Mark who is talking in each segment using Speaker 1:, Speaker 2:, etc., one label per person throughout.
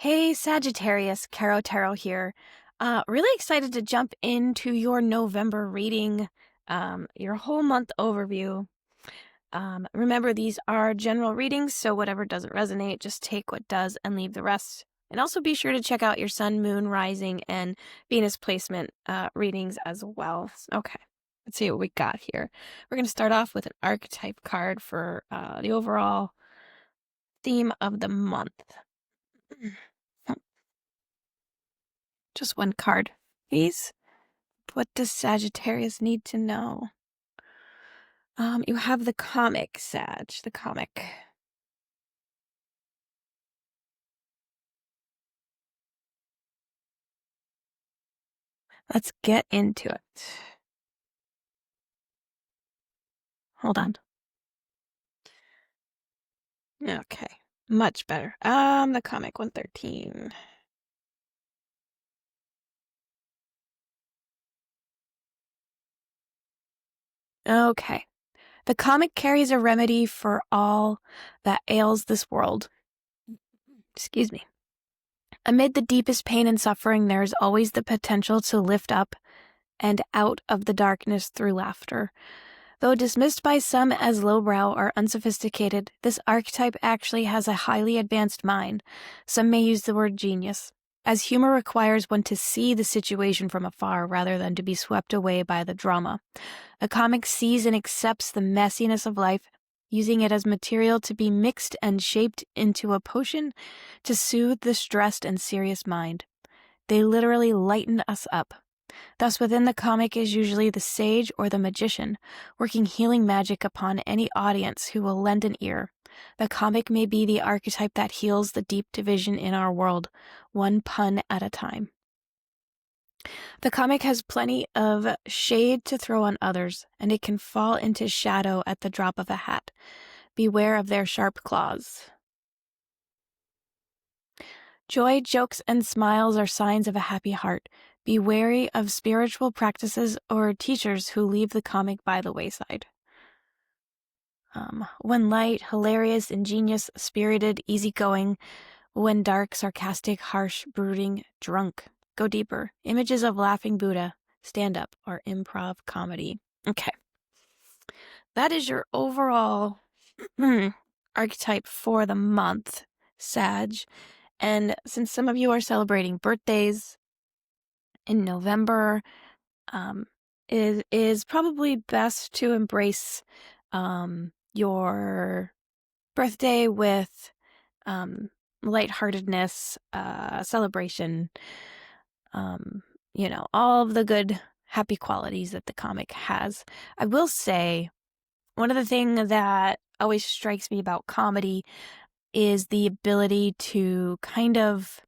Speaker 1: Hey Sagittarius, Caro Tarot here. Really excited to jump into your November reading, your whole month overview. Remember, these are general readings, so whatever doesn't resonate, just take what does and leave the rest. And also be sure to check out your Sun, Moon, Rising, and Venus placement readings as well. Okay, let's see what we got here. We're going to start off with an archetype card for the overall theme of the month. Just one card, please. What does Sagittarius need to know? You have the comic, Sag, the comic. Let's get into it. Hold on. Okay, much better. The comic 113. Okay. The comic carries a remedy for all that ails this world. Excuse me. Amid the deepest pain and suffering, there is always the potential to lift up and out of the darkness through laughter. Though dismissed by some as lowbrow or unsophisticated, this archetype actually has a highly advanced mind. Some may use the word genius, as humor requires one to see the situation from afar rather than to be swept away by the drama. A comic sees and accepts the messiness of life, using it as material to be mixed and shaped into a potion to soothe the stressed and serious mind. They literally lighten us up. Thus, within the comic is usually the sage or the magician, working healing magic upon any audience who will lend an ear. The comic may be the archetype that heals the deep division in our world, one pun at a time. The comic has plenty of shade to throw on others, and it can fall into shadow at the drop of a hat. Beware of their sharp claws. Joy, jokes, and smiles are signs of a happy heart. Be wary of spiritual practices or teachers who leave the comic by the wayside. When light, hilarious, ingenious, spirited, easygoing. When dark, sarcastic, harsh, brooding, drunk. Go deeper. Images of laughing Buddha, stand-up, or improv comedy. Okay. That is your overall archetype for the month, Sag. And since some of you are celebrating birthdays in November, it is probably best to embrace your birthday with lightheartedness, celebration, all of the good, happy qualities that the comic has. I will say, one of the things that always strikes me about comedy is the ability to kind of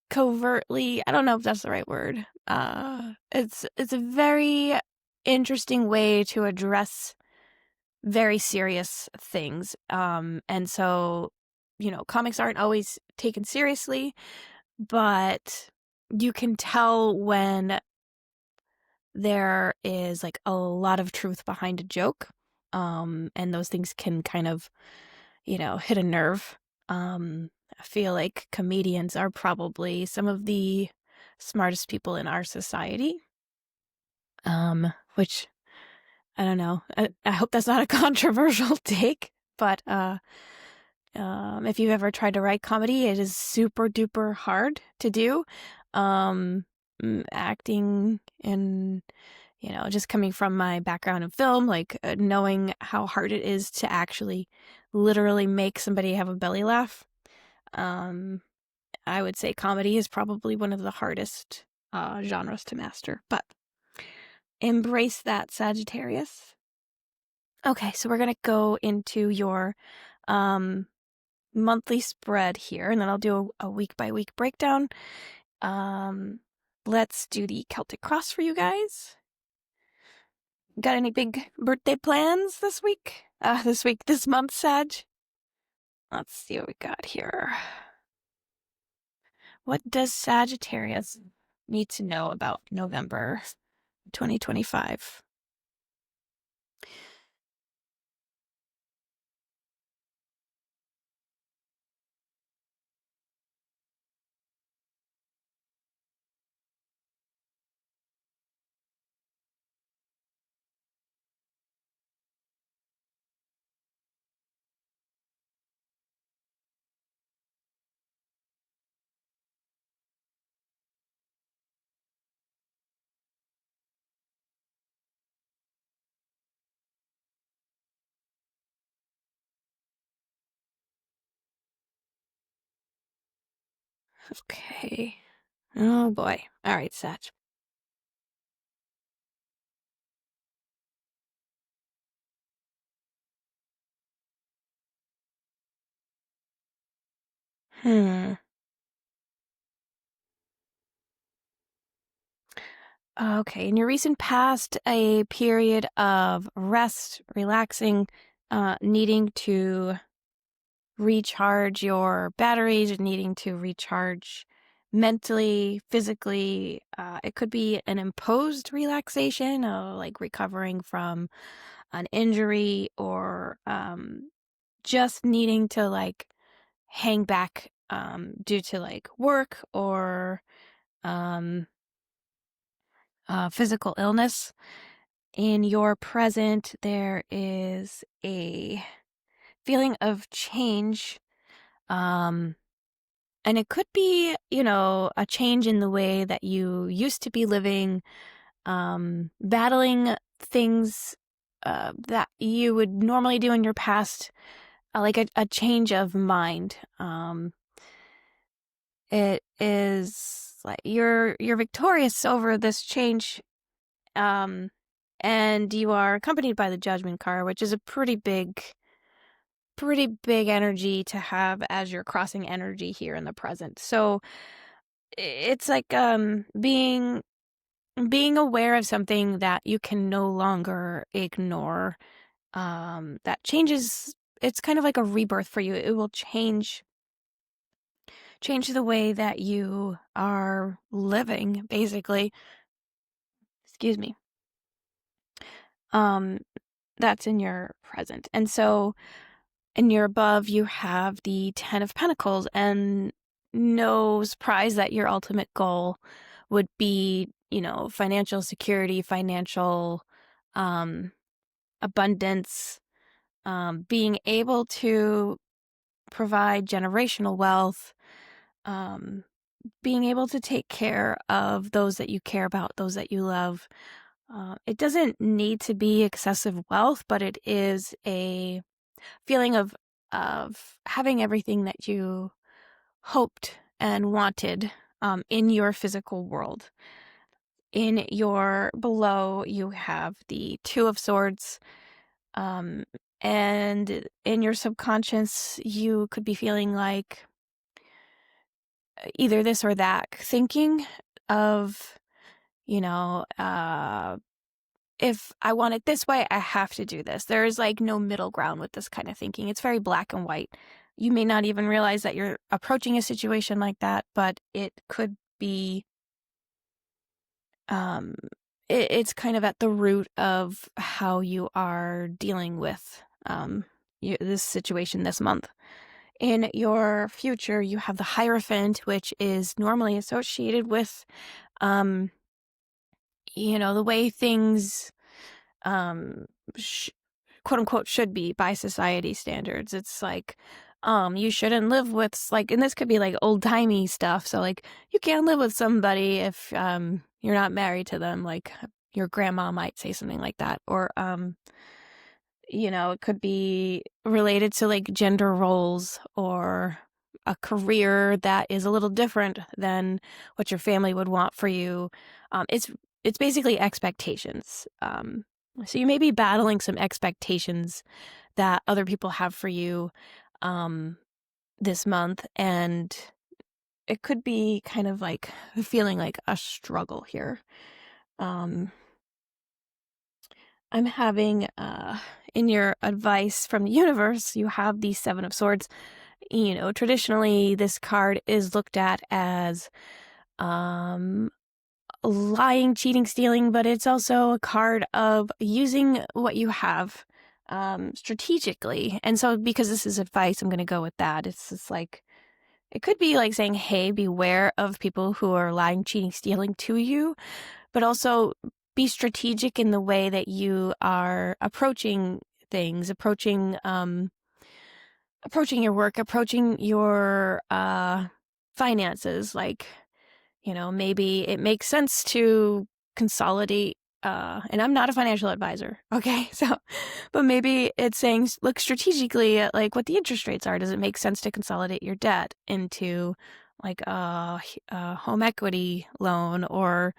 Speaker 1: covertly, I don't know if that's the right word. It's a very interesting way to address very serious things. And so, comics aren't always taken seriously, but you can tell when there is like a lot of truth behind a joke. And those things can kind of, hit a nerve. I feel like comedians are probably some of the smartest people in our society. Which I don't know. I hope that's not a controversial take, but if you've ever tried to write comedy, it is super duper hard to do. Acting and just coming from my background in film, like knowing how hard it is to actually literally make somebody have a belly laugh. I would say comedy is probably one of the hardest genres to master, but embrace that, Sagittarius. Okay, so we're going to go into your monthly spread here, and then I'll do a week-by-week breakdown. Let's do the Celtic Cross for you guys. Got any big birthday plans this week? This month, Sag? Let's see what we got here. What does Sagittarius need to know about November 2025? Okay. Oh boy. All right, Sag. Hmm. Okay. In your recent past, a period of rest, relaxing, needing to recharge your batteries, needing to recharge mentally, physically. It could be an imposed relaxation, like recovering from an injury or just needing to like hang back due to like work or um, physical illness. In your present, there is a feeling of change. And it could be, a change in the way that you used to be living, battling things that you would normally do in your past, like a change of mind. It is like you're victorious over this change, um, and you are accompanied by the Judgment card, which is a pretty big energy to have as you're crossing energy here in the present. So it's like being aware of something that you can no longer ignore. That changes. It's kind of like a rebirth for you. It will change the way that you are living, basically. Excuse me. Um, that's in your present. And so in your above, you have the Ten of Pentacles, and no surprise that your ultimate goal would be, financial security, financial abundance, being able to provide generational wealth, um, being able to take care of those that you care about, those that you love. It doesn't need to be excessive wealth, but it is a feeling of having everything that you hoped and wanted in your physical world. In your below, you have the Two of Swords, and in your subconscious, you could be feeling like either this or that, thinking of, you know, if I want it this way, I have to do this. There is like no middle ground with this kind of thinking. It's very black and white. You may not even realize that you're approaching a situation like that, but it could be, um, it's kind of at the root of how you are dealing with this situation this month. In your future, you have the Hierophant, which is normally associated with, um, the way things, um, quote unquote, should be by society standards. It's like, you shouldn't live with, like, and this could be like old timey stuff. So, like, you can't live with somebody if, you're not married to them. Like, your grandma might say something like that. Or, it could be related to like gender roles or a career that is a little different than what your family would want for you. It's basically expectations. So you may be battling some expectations that other people have for you this month, and it could be kind of like feeling like a struggle here. I'm having in your advice from the universe, you have the Seven of Swords. Traditionally this card is looked at as lying, cheating, stealing, but it's also a card of using what you have strategically. And so because this is advice, I'm going to go with that. It's just like, it could be like saying, hey, beware of people who are lying, cheating, stealing to you, but also be strategic in the way that you are approaching things, approaching your work, approaching your finances. Like, maybe it makes sense to consolidate. And I'm not a financial advisor, okay? So, but maybe it's saying look strategically at like what the interest rates are. Does it make sense to consolidate your debt into like a home equity loan, or,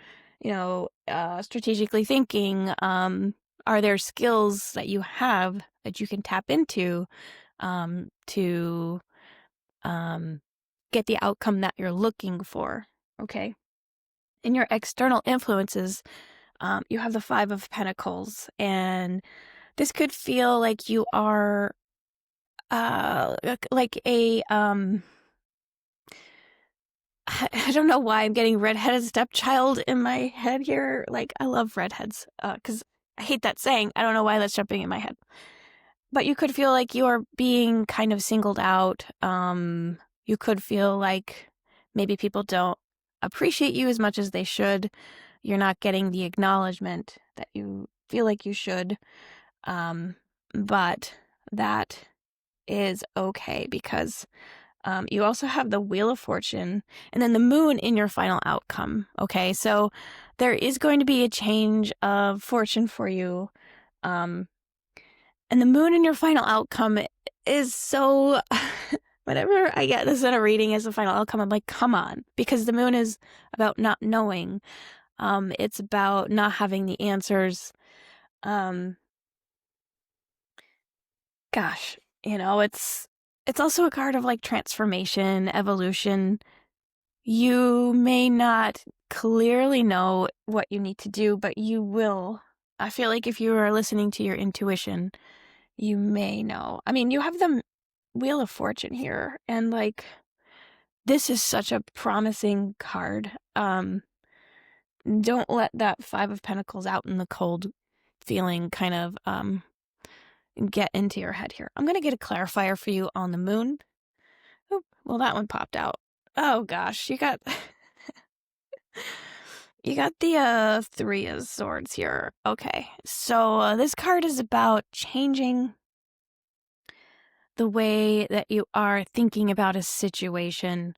Speaker 1: strategically thinking. Are there skills that you have that you can tap into to get the outcome that you're looking for? Okay. In your external influences, you have the Five of Pentacles, and this could feel like you are like a I don't know why I'm getting redheaded stepchild in my head here. Like, I love redheads, because I hate that saying. I don't know why that's jumping in my head. But you could feel like you're being kind of singled out. You could feel like maybe people don't appreciate you as much as they should. You're not getting the acknowledgement that you feel like you should. But that is okay, because you also have the Wheel of Fortune and then the Moon in your final outcome. Okay, so there is going to be a change of fortune for you. And the Moon in your final outcome is so... Whenever I get this in a reading as a final outcome, I'm like, come on. Because the Moon is about not knowing. It's about not having the answers. Gosh, it's also a card of like transformation, evolution. You may not clearly know what you need to do, but you will. I feel like if you are listening to your intuition, you may know. I mean, you have the Wheel of Fortune here, and like, this is such a promising card. Don't let that Five of Pentacles out in the cold feeling kind of get into your head here. I'm going to get a clarifier for you on the Moon. Oh, well, that one popped out. Oh gosh, you got the Three of Swords here. Okay, so this card is about changing the way that you are thinking about a situation.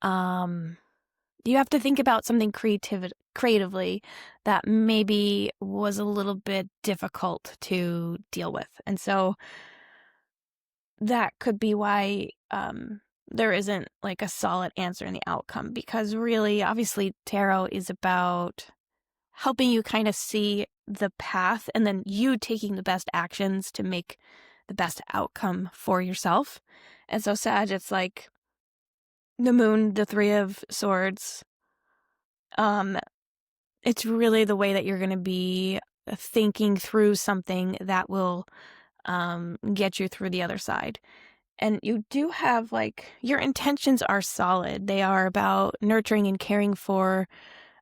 Speaker 1: You have to think about something creatively that maybe was a little bit difficult to deal with. And so that could be why there isn't like a solid answer in the outcome, because really, obviously, tarot is about helping you kind of see the path and then you taking the best actions to make the best outcome for yourself. And so, Sag, it's like the Moon, the Three of Swords. It's really the way that you're going to be thinking through something that will get you through the other side. And you do have, like, your intentions are solid. They are about nurturing and caring for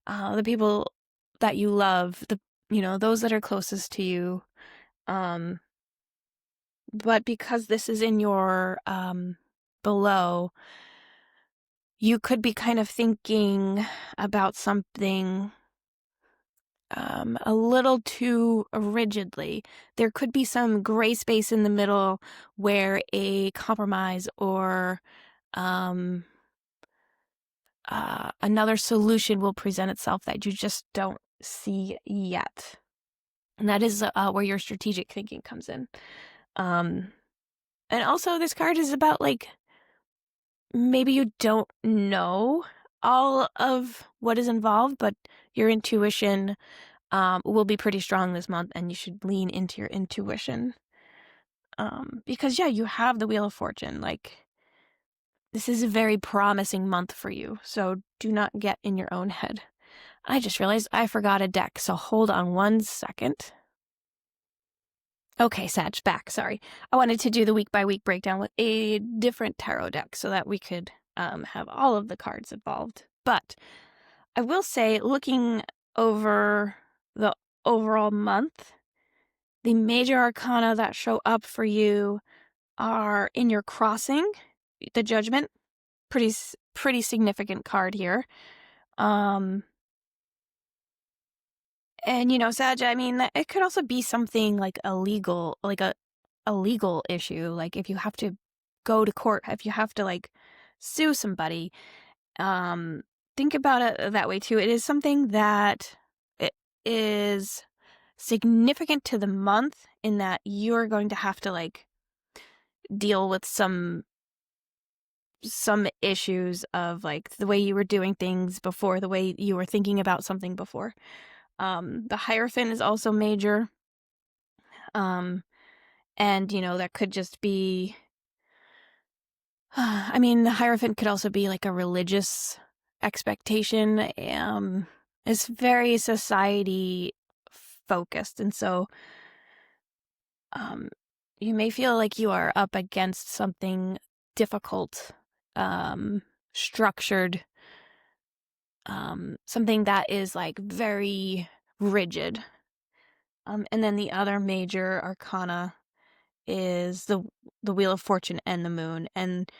Speaker 1: the people that you love, those that are closest to you. But because this is in your below, you could be kind of thinking about something a little too rigidly. There could be some gray space in the middle where a compromise or another solution will present itself that you just don't see yet. And that is where your strategic thinking comes in. And also, this card is about, like, maybe you don't know all of what is involved, but your intuition will be pretty strong this month, and you should lean into your intuition. Because, yeah, you have the Wheel of Fortune. Like, this is a very promising month for you, so do not get in your own head. I just realized I forgot a deck, so hold on one second. Okay, Sag, back. Sorry. I wanted to do the week-by-week breakdown with a different tarot deck so that we could have all of the cards involved. But I will say, looking over the overall month, the major arcana that show up for you are in your crossing, the Judgment. Pretty significant card here. And, Sag, I mean, it could also be something like a legal issue. Like, if you have to go to court, if you have to, like, sue somebody, think about it that way too. It is something that it is significant to the month in that you're going to have to, like, deal with some some issues of like the way you were doing things before, the way you were thinking about something before. The Hierophant is also major. And that could just be, I mean, the Hierophant could also be like a religious expectation. It's very society focused. And so, you may feel like you are up against something difficult, structured, something that is like very rigid. And then the other major arcana is the Wheel of Fortune and the Moon. And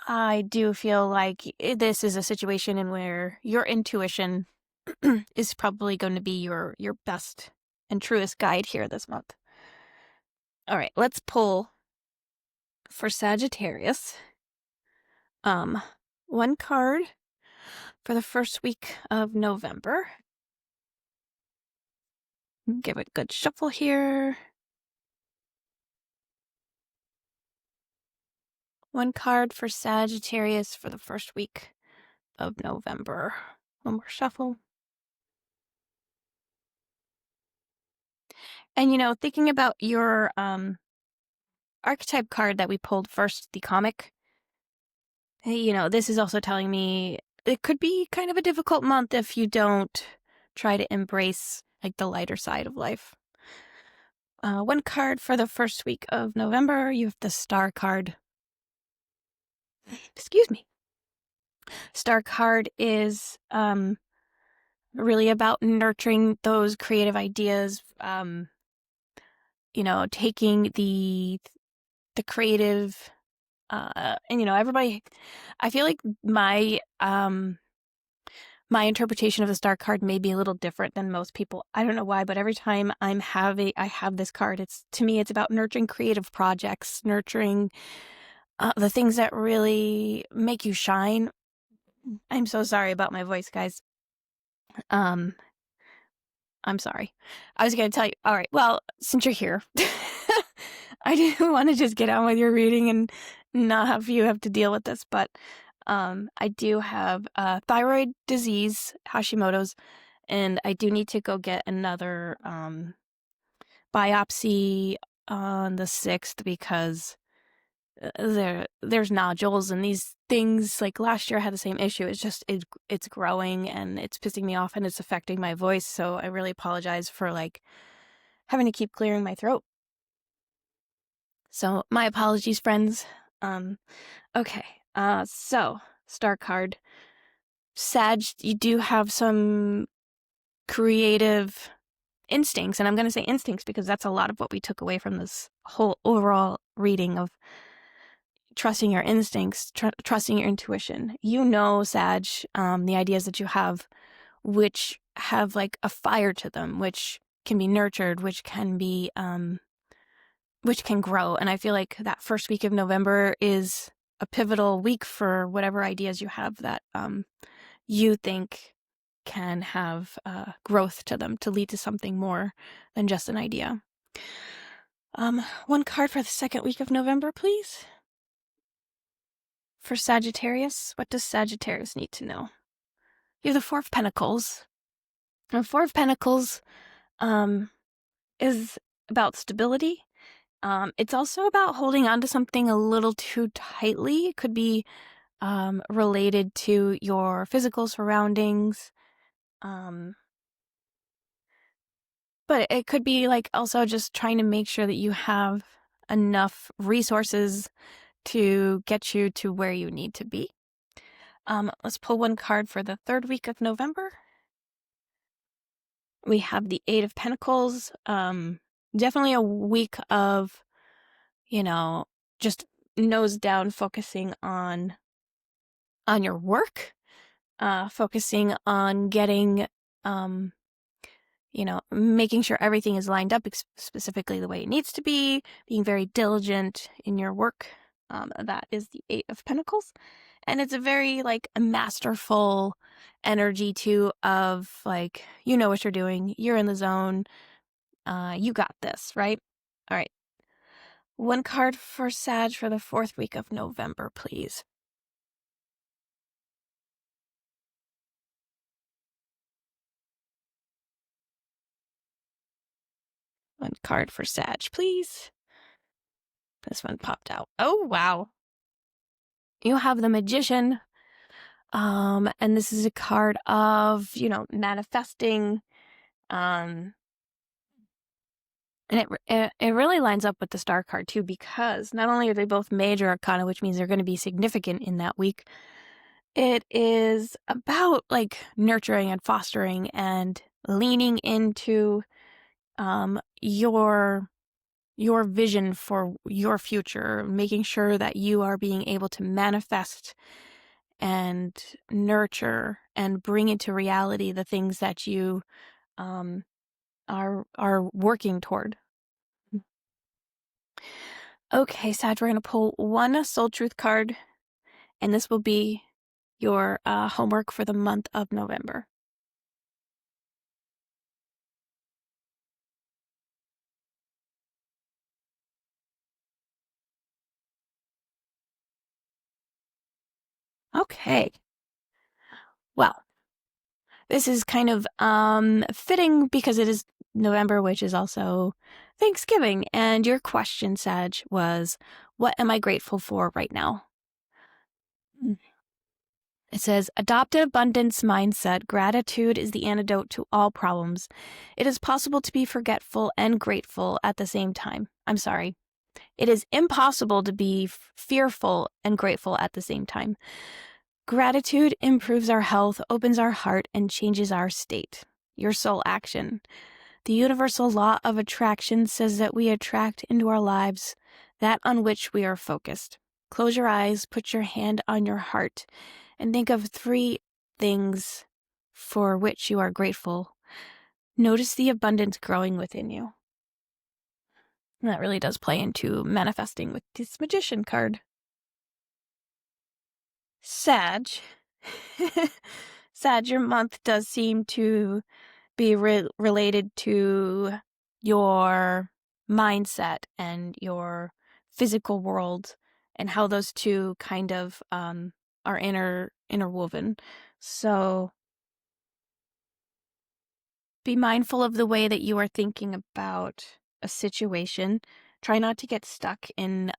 Speaker 1: I do feel like this is a situation in where your intuition is probably going to be your best and truest guide here this month. All right, let's pull for Sagittarius. One card for the first week of November. Give it a good shuffle here. One card for Sagittarius for the first week of November. One more shuffle. And thinking about your archetype card that we pulled first, the comic, this is also telling me it could be kind of a difficult month if you don't try to embrace like the lighter side of life. One card for the first week of November, you have the Star card. Excuse me. Star card is really about nurturing those creative ideas, taking the creative, and everybody, I feel like my interpretation of the Star card may be a little different than most people. I don't know why, but every time I have this card, to me, it's about nurturing creative projects, nurturing the things that really make you shine. I'm so sorry about my voice, guys. I'm sorry. I was going to tell you. All right. Well, since you're here, I do want to just get on with your reading and not have you have to deal with this. But I do have thyroid disease, Hashimoto's, and I do need to go get another biopsy on the 6th because there's nodules and these things. Like last year I had the same issue. It's just it's growing and it's pissing me off and it's affecting my voice, so I really apologize for like having to keep clearing my throat. So my apologies, friends. Okay. So Star card. Sag, you do have some creative instincts, and I'm going to say instincts because that's a lot of what we took away from this whole overall reading of trusting your instincts, trusting your intuition. Sag, the ideas that you have, which have like a fire to them, which can be nurtured, which can be, which can grow. And I feel like that first week of November is a pivotal week for whatever ideas you have that you think can have growth to them to lead to something more than just an idea. One card for the second week of November, please. For Sagittarius, what does Sagittarius need to know? You have the Four of Pentacles. The Four of Pentacles is about stability. It's also about holding on to something a little too tightly. It could be related to your physical surroundings. But it could be like also just trying to make sure that you have enough resources to get you to where you need to be. Let's pull one card for the third week of November. We have the Eight of Pentacles. Definitely a week of, just nose down, focusing on your work, focusing on getting, making sure everything is lined up specifically the way it needs to be, being very diligent in your work. That is the Eight of Pentacles. And it's a very like a masterful energy too of like, you know what you're doing. You're in the zone. You got this, right? All right. One card for Sag for the 4th week of November, please. One card for Sag, please. This one popped out. Oh, wow. You have the Magician. And this is a card of, manifesting. And it really lines up with the Star card, too, because not only are they both major arcana, which means they're going to be significant in that week, it is about, nurturing and fostering and leaning into your vision for your future, making sure that you are being able to manifest and nurture and bring into reality the things that you are working toward. Okay, Sag, we're going to pull one Soul Truth card, and this will be your homework for the month of November. Okay. Well, this is kind of fitting because it is November, which is also Thanksgiving. And your question, Sag, was, what am I grateful for right now? It says, adopt an abundance mindset. Gratitude is the antidote to all problems. It is possible to be forgetful and grateful at the same time. I'm sorry. It is impossible to be fearful and grateful at the same time. Gratitude improves our health, opens our heart, and changes our state. Your soul action. The universal law of attraction says that we attract into our lives that on which we are focused. Close your eyes, put your hand on your heart, and think of 3 things for which you are grateful. Notice the abundance growing within you. And that really does play into manifesting with this Magician card. Sag. Sag, your month does seem to be related to your mindset and your physical world and how those two kind of are interwoven. So be mindful of the way that you are thinking about a situation. Try not to get stuck in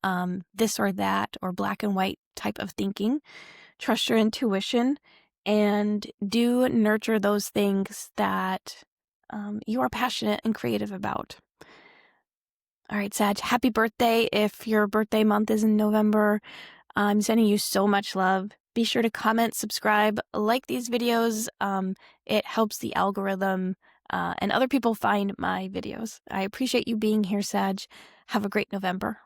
Speaker 1: this or that or black and white type of thinking. Trust your intuition and do nurture those things that you are passionate and creative about. All right, Sag, happy birthday. If your birthday month is in November, I'm sending you so much love. Be sure to comment, subscribe, like these videos. It helps the algorithm and other people find my videos. I appreciate you being here, Sag. Have a great November.